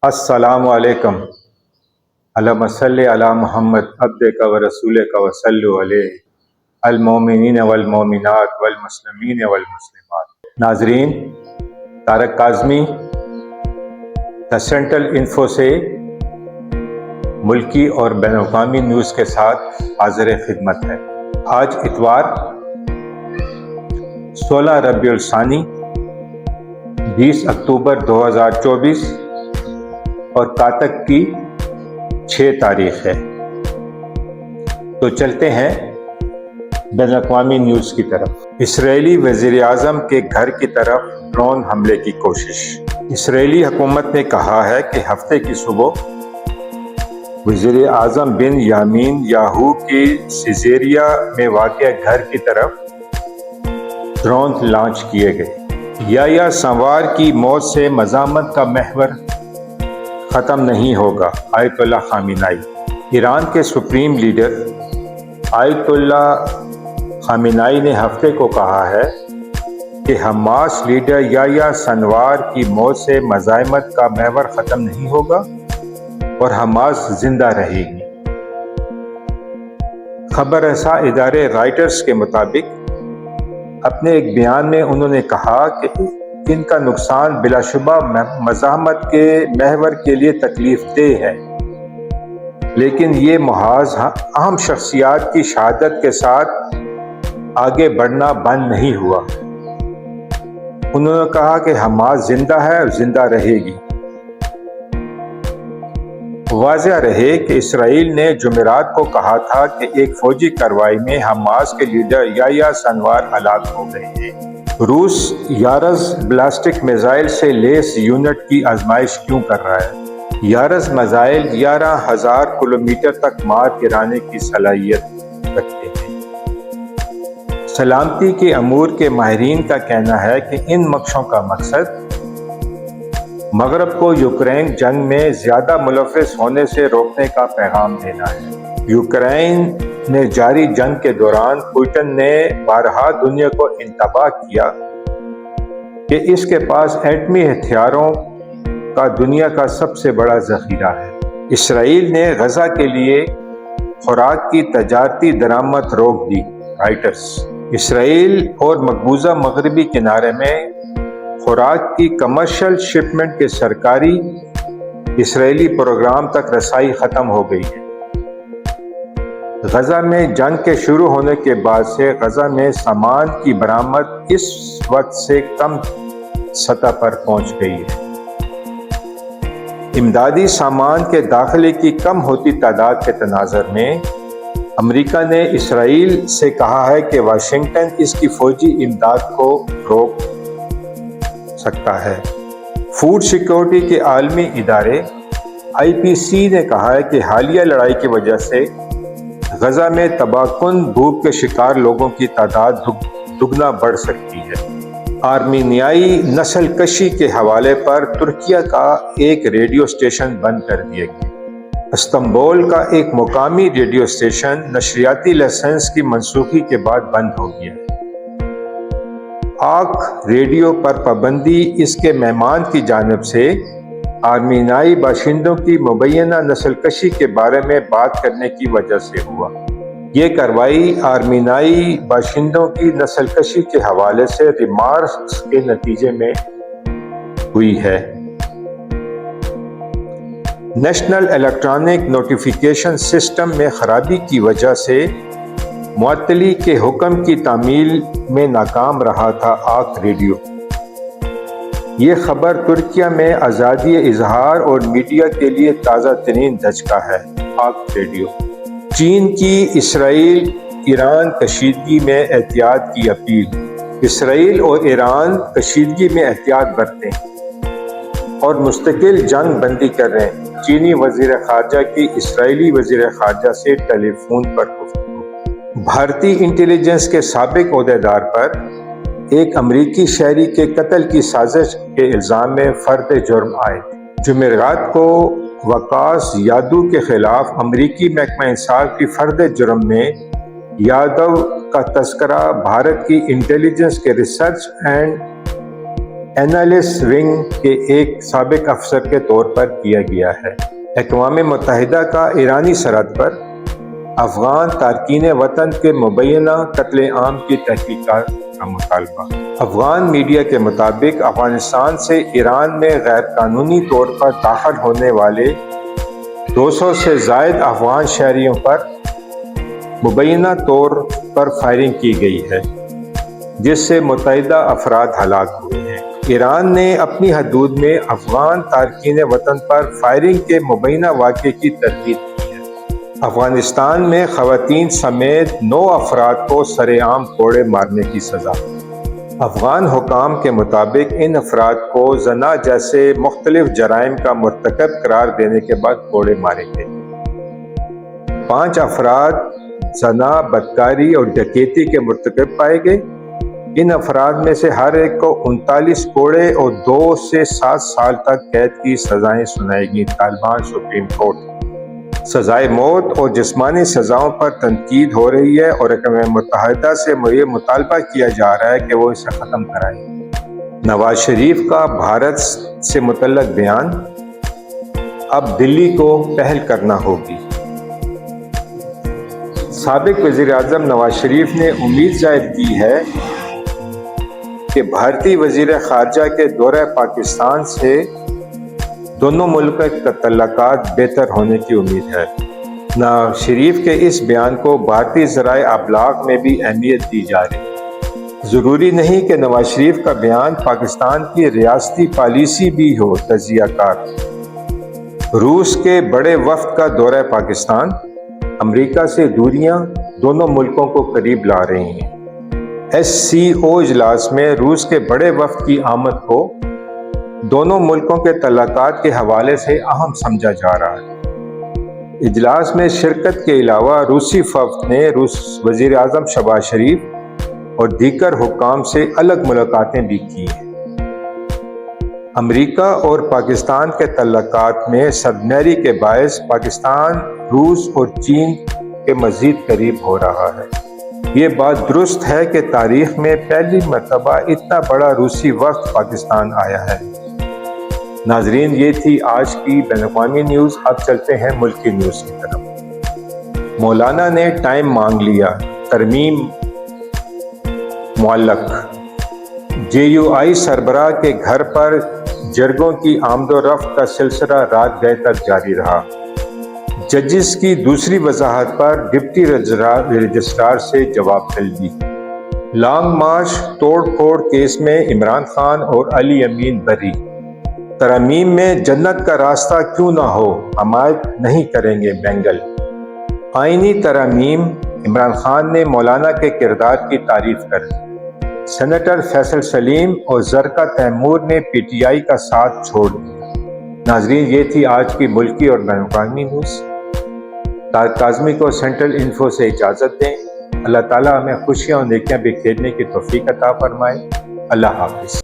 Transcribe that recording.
السلام علیکم۔ اللہم صلی علی محمد عبدک و رسولک و صلو علیہ المومنین والمومنات والمسلمین والمسلمات۔ ناظرین، Tariq Kazmi the central info سے ملکی اور بین الاقوامی نیوز کے ساتھ حاضر خدمت ہے۔ آج اتوار 16 ربیع الثانی 20 اکتوبر 2024 اور کاتک کی 6 تاریخ ہے۔ تو چلتے ہیں بین الاقوامی نیوز کی طرف۔ اسرائیلی وزیر اعظم کے گھر کی طرف ڈرون حملے کی کوشش۔ اسرائیلی حکومت نے کہا ہے کہ ہفتے کی صبح وزیر اعظم بن یامین یاہو کی سیزیریا میں واقع گھر کی طرف ڈرون لانچ کیے گئے۔ یحییٰ سنوار کی موت سے مزاحمت کا محور ختم نہیں ہوگا، آیت اللہ خامنائی۔ ایران کے سپریم لیڈر آیت اللہ خامنائی نے ہفتے کو کہا ہے کہ حماس لیڈر یحییٰ سنوار کی موت سے مزاحمت کا محور ختم نہیں ہوگا اور حماس زندہ رہے گی۔ خبر رساں ادارے رائٹرز کے مطابق اپنے ایک بیان میں انہوں نے کہا کہ ان کا نقصان بلا شبہ مزاحمت کے محور کے لیے تکلیف دہ ہے، لیکن یہ محاذ اہم شخصیات کی شہادت کے ساتھ آگے بڑھنا بند نہیں ہوا۔ انہوں نے کہا کہ حماس زندہ ہے اور زندہ رہے گی۔ واضح رہے کہ اسرائیل نے جمعرات کو کہا تھا کہ ایک فوجی کارروائی میں حماس کے لیڈر یحییٰ سنوار ہلاک ہو گئے ہیں۔ روس یارز بلاسٹک میزائل سے لیس یونٹ کی آزمائش کیوں کر رہا ہے؟ یارز میزائل 11,000 کلومیٹر تک مار گرانے کی صلاحیت رکھتے ہیں۔ سلامتی کے امور کے ماہرین کا کہنا ہے کہ ان مشقوں کا مقصد مغرب کو یوکرین جنگ میں زیادہ ملوث ہونے سے روکنے کا پیغام دینا ہے۔ یوکرین میں جاری جنگ کے دوران پوٹن نے بارہا دنیا کو انتباہ کیا کہ اس کے پاس ایٹمی ہتھیاروں کا دنیا کا سب سے بڑا ذخیرہ ہے۔ اسرائیل نے غزہ کے لیے خوراک کی تجارتی درآمد روک دی، رائٹرز۔ اسرائیل اور مقبوضہ مغربی کنارے میں خوراک کی کمرشل شپمنٹ کے سرکاری اسرائیلی پروگرام تک رسائی ختم ہو گئی ہے۔ غزہ میں جنگ کے شروع ہونے کے بعد سے غزہ میں سامان کی برآمد اس وقت سے کم سطح پر پہنچ گئی ہے۔ امدادی سامان کے داخلے کی کم ہوتی تعداد کے تناظر میں امریکہ نے اسرائیل سے کہا ہے کہ واشنگٹن اس کی فوجی امداد کو روک سکتا ہے۔ فوڈ سیکورٹی کے عالمی ادارے IPC نے کہا ہے کہ حالیہ لڑائی کی وجہ سے غزہ میں تباہ کن بھوک کے شکار لوگوں کی تعداد دگنا بڑھ سکتی ہے۔ آرمینیائی نسل کشی کے حوالے پر ترکیہ کا ایک ریڈیو اسٹیشن بند کر دیا گیا۔ استنبول کا ایک مقامی ریڈیو اسٹیشن نشریاتی لائسنس کی منسوخی کے بعد بند ہو گیا۔ آک ریڈیو پر پابندی اس کے مہمان کی جانب سے آرمینیائی باشندوں کی مبینہ نسل کشی کے بارے میں بات کرنے کی وجہ سے ہوا۔ یہ کارروائی آرمینیائی باشندوں کی نسل کشی کے حوالے سے ریمارکس کے نتیجے میں ہوئی ہے۔ نیشنل الیکٹرانک نوٹیفیکیشن سسٹم میں خرابی کی وجہ سے معطلی کے حکم کی تعمیل میں ناکام رہا تھا آک ریڈیو۔ یہ خبر ترکیہ میں آزادی اظہار اور میڈیا کے لیے تازہ ترین دھچکا ہے۔ آک ریڈیو۔ چین کی اسرائیل ایران کشیدگی میں احتیاط کی اپیل۔ اسرائیل اور ایران کشیدگی میں احتیاط برتیں اور مستقل جنگ بندی کر رہے ہیں۔ چینی وزیر خارجہ کی اسرائیلی وزیر خارجہ سے ٹیلی فون پر گفتگو۔ بھارتی انٹیلیجنس کے سابق عہدیدار پر ایک امریکی شہری کے قتل کی سازش کے الزام میں فرد جرم عائد۔ جمعرات کو وکاس یادو کے خلاف امریکی محکمہ انصاف کی فرد جرم میں یادو کا تذکرہ بھارت کی انٹیلیجنس کے ریسرچ اینڈ اینالسٹ ونگ کے ایک سابق افسر کے طور پر کیا گیا ہے۔ اقوام متحدہ کا ایرانی سرحد پر افغان تارکین وطن کے مبینہ قتل عام کی تحقیقات کا مطالبہ۔ افغان میڈیا کے مطابق افغانستان سے ایران میں غیر قانونی طور پر داخل ہونے والے 200 سے زائد افغان شہریوں پر مبینہ طور پر فائرنگ کی گئی ہے، جس سے متعدد افراد ہلاک ہوئے ہیں۔ ایران نے اپنی حدود میں افغان تارکین وطن پر فائرنگ کے مبینہ واقعے کی تردید کی ہے۔ افغانستان میں خواتین سمیت 9 افراد کو سرِ عام کوڑے مارنے کی سزا۔ افغان حکام کے مطابق ان افراد کو زنا جیسے مختلف جرائم کا مرتکب قرار دینے کے بعد کوڑے مارے گئے۔ 5 افراد زنا، بدکاری اور ڈکیتی کے مرتکب پائے گئے۔ ان افراد میں سے ہر ایک کو 39 کوڑے اور 2 سے 7 سال تک قید کی سزائیں سنائی گئیں۔ طالبان سپریم کورٹ سزائے موت اور جسمانی سزاؤں پر تنقید ہو رہی ہے اور اقوام متحدہ سے یہ مطالبہ کیا جا رہا ہے کہ وہ اسے ختم کرائیں۔ نواز شریف کا بھارت سے متعلق بیان، اب دلی کو پہل کرنا ہوگی۔ سابق وزیر اعظم نواز شریف نے امید ظاہر کی ہے کہ بھارتی وزیر خارجہ کے دورہ پاکستان سے دونوں ملکوں کے تعلقات بہتر ہونے کی امید ہے۔ نواز شریف کے اس بیان کو بھارتی ذرائع ابلاغ میں بھی اہمیت دی جا رہی ہے۔ ضروری نہیں کہ نواز شریف کا بیان پاکستان کی ریاستی پالیسی بھی ہو۔ تجزیہ کار، روس کے بڑے وفد کا دورہ پاکستان امریکہ سے دوریاں دونوں ملکوں کو قریب لا رہی ہیں۔ SCO اجلاس میں روس کے بڑے وفد کی آمد کو دونوں ملکوں کے تعلقات کے حوالے سے اہم سمجھا جا رہا ہے۔ اجلاس میں شرکت کے علاوہ روسی وفد نے وزیر اعظم شہباز شریف اور دیگر حکام سے الگ ملاقاتیں بھی کی ہیں۔ امریکہ اور پاکستان کے تعلقات میں سرگرمی کے باعث پاکستان روس اور چین کے مزید قریب ہو رہا ہے۔ یہ بات درست ہے کہ تاریخ میں پہلی مرتبہ اتنا بڑا روسی وفد پاکستان آیا ہے۔ ناظرین، یہ تھی آج کی بین الاقوامی نیوز۔ اب چلتے ہیں ملکی نیوز کی طرف۔ مولانا نے ٹائم مانگ لیا، ترمیم معلق۔ JUI سربراہ کے گھر پر جرگوں کی آمد و رفت کا سلسلہ رات گئے تک جاری رہا۔ ججز کی دوسری وضاحت پر ڈپٹی رجسٹرار سے جواب طلبی۔ لانگ مارچ توڑ پھوڑ کیس میں عمران خان اور علی امین بری۔ ترامیم میں جنت کا راستہ کیوں نہ ہو، حمایت نہیں کریں گے بینگل۔ آئینی ترامیم، عمران خان نے مولانا کے کردار کی تعریف کر دی۔ سینیٹر فیصل سلیم اور زرقا تیمور نے PTI کا ساتھ چھوڑ دیا۔ ناظرین، یہ تھی آج کی ملکی اور بین الاقوامی نیوز۔ طارق کاظمی کو سینٹرل انفو سے اجازت دیں۔ اللہ تعالیٰ ہمیں خوشیاں اور نیکیاں بکھیرنے کی توفیق عطا فرمائے۔ اللہ حافظ۔